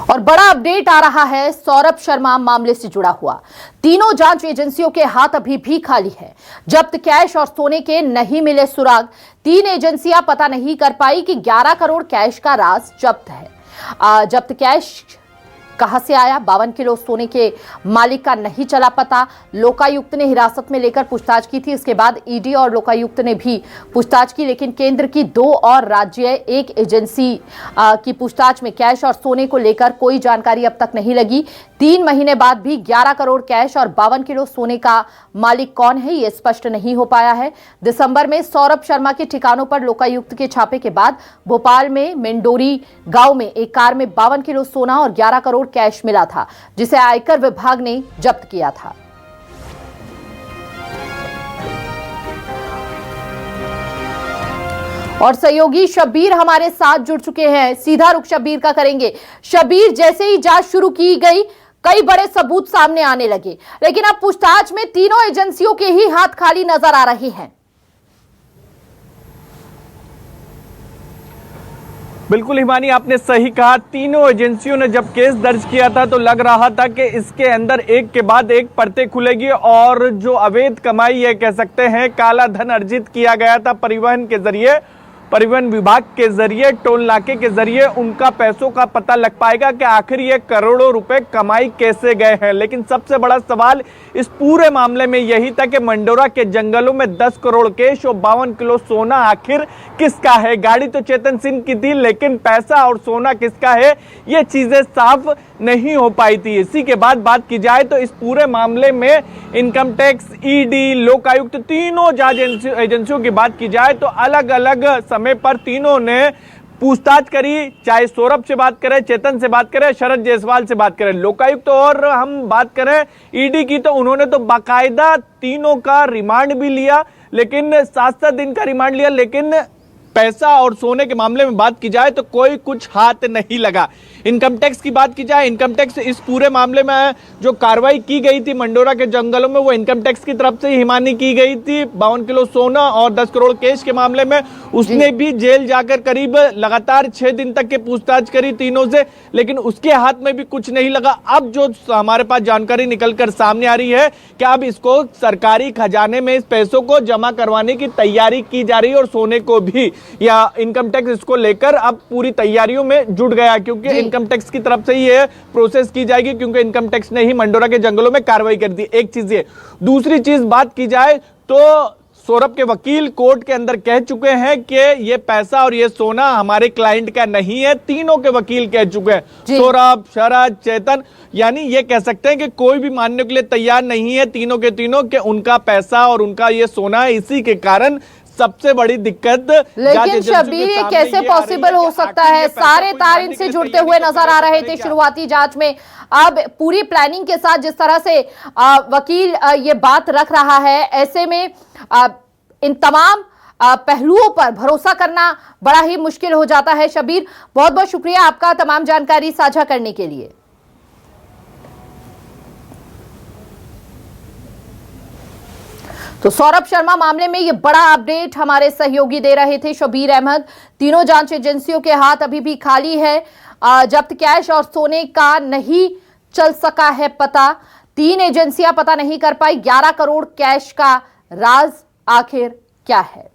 और बड़ा अपडेट आ रहा है सौरभ शर्मा मामले से जुड़ा हुआ। तीनों जांच एजेंसियों के हाथ अभी भी खाली है। जब्त कैश और सोने के नहीं मिले सुराग। तीन एजेंसियां पता नहीं कर पाई कि 11 करोड़ कैश का राज जब्त है। जब्त कैश कहां से आया, 52 किलो सोने के मालिक का नहीं चला पता। लोकायुक्त ने हिरासत में लेकर पूछताछ की थी। इसके बाद ईडी और लोकायुक्त ने भी पूछताछ की, लेकिन केंद्र की 2 और राज्य एक एजेंसी की पूछताछ में कैश और सोने को लेकर कोई जानकारी अब तक नहीं लगी। 3 महीने बाद भी 11 करोड़ कैश और 52 किलो सोने का मालिक कौन है, यह स्पष्ट नहीं हो पाया है। दिसंबर में सौरभ शर्मा के ठिकानों पर लोकायुक्त के छापे के बाद भोपाल में मेंडोरी गांव में एक कार में 52 किलो सोना और 11 करोड़ कैश मिला था, जिसे आयकर विभाग ने जब्त किया था। और सहयोगी शब्बीर हमारे साथ जुड़ चुके हैं। सीधा रुख शब्बीर का करेंगे। शब्बीर, जैसे ही जांच शुरू की गई कई बड़े सबूत सामने आने लगे, लेकिन अब पूछताछ में तीनों एजेंसियों के ही हाथ खाली नजर आ रहे हैं। बिल्कुल हिमानी, आपने सही कहा। तीनों एजेंसियों ने जब केस दर्ज किया था तो लग रहा था कि इसके अंदर एक के बाद एक परतें खुलेगी और जो अवैध कमाई है, कह सकते हैं काला धन अर्जित किया गया था परिवहन के जरिए, परिवहन विभाग के जरिए, टोल नाके के जरिए, उनका पैसों का पता लग पाएगा कि आखिर ये करोड़ों रुपए कमाई कैसे गए हैं। लेकिन सबसे बड़ा सवाल इस पूरे मामले में यही था कि मंडोरा के जंगलों में 10 करोड़ कैश और 52 किलो सोना आखिर किसका है। गाड़ी तो चेतन सिंह की थी, लेकिन पैसा और सोना किसका है, ये चीजें साफ नहीं हो पाई थी। इसी के बाद बात की जाए तो इस पूरे मामले में इनकम टैक्स, ईडी, लोकायुक्त, तीनों जांच एजेंसियों की बात की जाए तो अलग अलग समय पर तीनों ने पूछताछ करी। चाहे सौरभ से बात करें, चेतन से बात करें, शरद जायसवाल से बात करें, लोकायुक्त और हम बात करें ईडी की, तो उन्होंने तो बाकायदा तीनों का रिमांड भी लिया, लेकिन 7-7 दिन का रिमांड लिया, लेकिन पैसा और सोने के मामले में बात की जाए तो कोई कुछ हाथ नहीं लगा। इनकम टैक्स की बात की जाए, इनकम टैक्स इस पूरे मामले में जो कार्रवाई की गई थी मंडोरा के जंगलों में, वो इनकम टैक्स की तरफ से ही हिमानी की गई थी। 52 किलो सोना और 10 करोड़ कैश के मामले में उसने भी जेल जाकर करीब लगातार 6 दिन तक के पूछताछ करी तीनों से, लेकिन उसके हाथ में भी कुछ नहीं लगा। अब जो हमारे पास जानकारी निकलकर सामने आ रही है कि अब इसको सरकारी खजाने में इस पैसों को जमा करवाने की तैयारी की जा रही है और सोने को भी, या इनकम टैक्स इसको लेकर अब पूरी तैयारियों में जुट गया, क्योंकि इनकम टैक्स की तरफ से ही ये प्रोसेस की जाएगी, क्योंकि इनकम टैक्स ने ही मंडोरा के जंगलों में कार्रवाई कर दी। एक चीज ये। दूसरी चीज बात की जाए तो सौरभ के वकील कोर्ट के अंदर कह चुके हैं कि ये पैसा और ये सोना हमारे क्लाइंट का नहीं है। तीनों के वकील कह चुके हैं, सौरभ, शरद, चेतन, यानी ये कह सकते हैं कि कोई भी मानने के लिए तैयार नहीं है तीनों के तीनों कि उनका पैसा और उनका ये सोना है। इसी के कारण सबसे बड़ी दिक्कत, लेकिन शब्बीर ये कैसे पॉसिबल हो सकता है? सारे तार इनसे जुड़ते हुए नजर आ रहे थे शुरुआती जांच में। अब पूरी प्लानिंग के साथ जिस तरह से वकील ये बात रख रहा है, ऐसे में इन तमाम पहलुओं पर भरोसा करना बड़ा ही मुश्किल हो जाता है। शब्बीर, बहुत बहुत शुक्रिया आपका तमाम जानकारी साझा करने के लिए। तो सौरभ शर्मा मामले में ये बड़ा अपडेट हमारे सहयोगी दे रहे थे शब्बीर अहमद। तीनों जांच एजेंसियों के हाथ अभी भी खाली है। जब्त कैश और सोने का नहीं चल सका है पता। 3 एजेंसियां पता नहीं कर पाई 11 करोड़ कैश का राज आखिर क्या है।